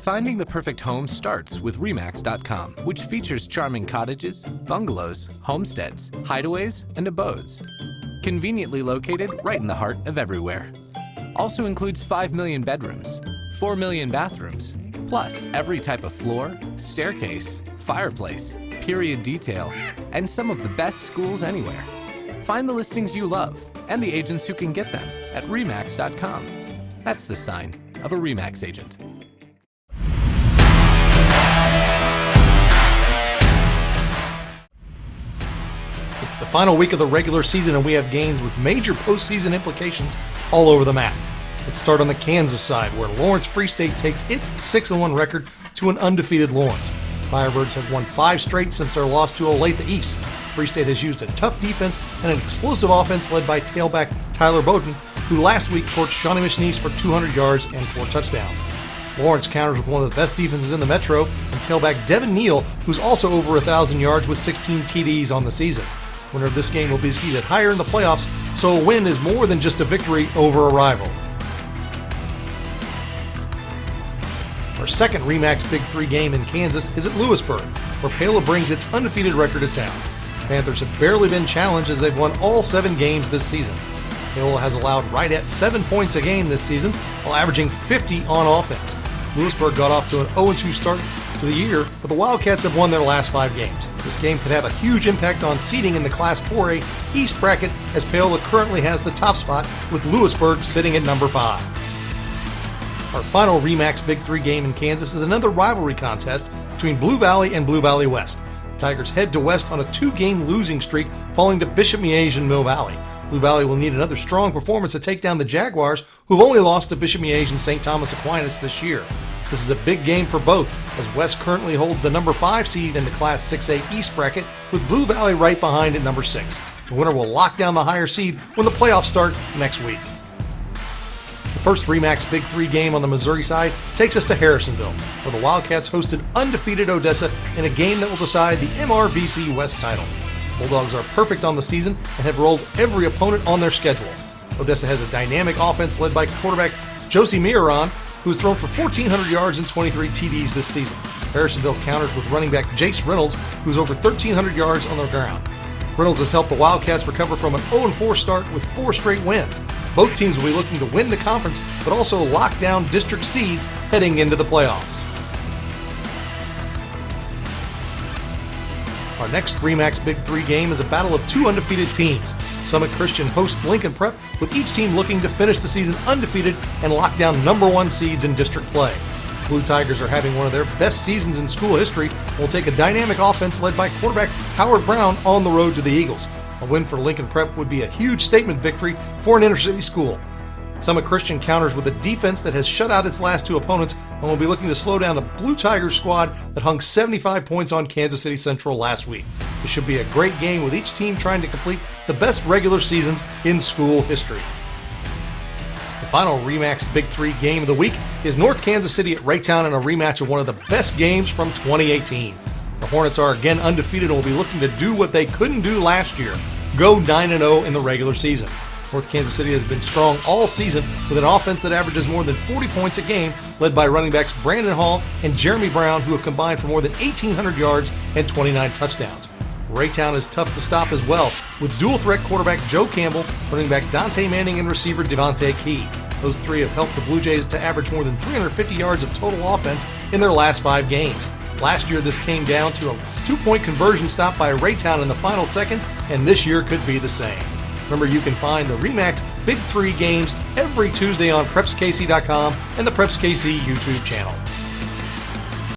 Finding the perfect home starts with REMAX.com, which features charming cottages, bungalows, homesteads, hideaways, and abodes. Conveniently located right in the heart of everywhere. Also includes 5 million bedrooms, 4 million bathrooms, plus every type of floor, staircase, fireplace, period detail, and some of the best schools anywhere. Find the listings you love and the agents who can get them at REMAX.com. That's the sign of a REMAX agent. It's the final week of the regular season, and we have games with major postseason implications all over the map. Let's start on the Kansas side, where Lawrence Free State takes its 6-1 record to an undefeated Lawrence. Firebirds have won 5 straight since their loss to Olathe East. Free State has used a tough defense and an explosive offense led by tailback Tyler Bowden, who last week torched Shawnee Mission East for 200 yards and 4 touchdowns. Lawrence counters with one of the best defenses in the Metro, and tailback Devin Neal, who's also over 1,000 yards with 16 TDs on the season. Winner of this game will be seeded higher in the playoffs, so a win is more than just a victory over a rival. Our second REMAX Big 3 game in Kansas is at Lewisburg, where Pala brings its undefeated record to town. Panthers have barely been challenged as they've won all 7 games this season. Pala has allowed right at 7 points a game this season, while averaging 50 on offense. Lewisburg got off to an 0-2 start to the year, but the Wildcats have won their last 5 games. This game could have a huge impact on seeding in the Class 4A East bracket, as Paola currently has the top spot, with Lewisburg sitting at number 5. Our final REMAX Big 3 game in Kansas is another rivalry contest between Blue Valley and Blue Valley West. The Tigers head to West on a 2-game losing streak, falling to Bishop Miege and Mill Valley. Blue Valley will need another strong performance to take down the Jaguars, who've only lost to Bishop Miege and St. Thomas Aquinas this year. This is a big game for both, as West currently holds the number 5 seed in the Class 6A East bracket, with Blue Valley right behind at number 6. The winner will lock down the higher seed when the playoffs start next week. The first REMAX Big 3 game on the Missouri side takes us to Harrisonville, where the Wildcats hosted undefeated Odessa in a game that will decide the MRVC West title. Bulldogs are perfect on the season and have rolled every opponent on their schedule. Odessa has a dynamic offense led by quarterback Josie Miron, who has thrown for 1,400 yards and 23 TDs this season. Harrisonville counters with running back Jace Reynolds, who's over 1,300 yards on the ground. Reynolds has helped the Wildcats recover from an 0-4 start with 4 straight wins. Both teams will be looking to win the conference, but also lock down district seeds heading into the playoffs. Our next REMAX Big 3 game is a battle of 2 undefeated teams. Summit Christian hosts Lincoln Prep, with each team looking to finish the season undefeated and lock down number 1 seeds in district play. Blue Tigers are having one of their best seasons in school history and will take a dynamic offense led by quarterback Howard Brown on the road to the Eagles. A win for Lincoln Prep would be a huge statement victory for an inner-city school. Summit Christian counters with a defense that has shut out its last 2 opponents and will be looking to slow down a Blue Tigers squad that hung 75 points on Kansas City Central last week. This should be a great game, with each team trying to complete the best regular seasons in school history. The final REMAX Big 3 game of the week is North Kansas City at Raytown in a rematch of one of the best games from 2018. The Hornets are again undefeated and will be looking to do what they couldn't do last year, go 9-0 in the regular season. North Kansas City has been strong all season with an offense that averages more than 40 points a game, led by running backs Brandon Hall and Jeremy Brown, who have combined for more than 1,800 yards and 29 touchdowns. Raytown is tough to stop as well, with dual-threat quarterback Joe Campbell, running back Dante Manning, and receiver Devontae Key. Those 3 have helped the Blue Jays to average more than 350 yards of total offense in their last 5 games. Last year, this came down to a 2-point conversion stop by Raytown in the final seconds, and this year could be the same. Remember, you can find the REMAX Big 3 games every Tuesday on PrepsKC.com and the PrepsKC YouTube channel.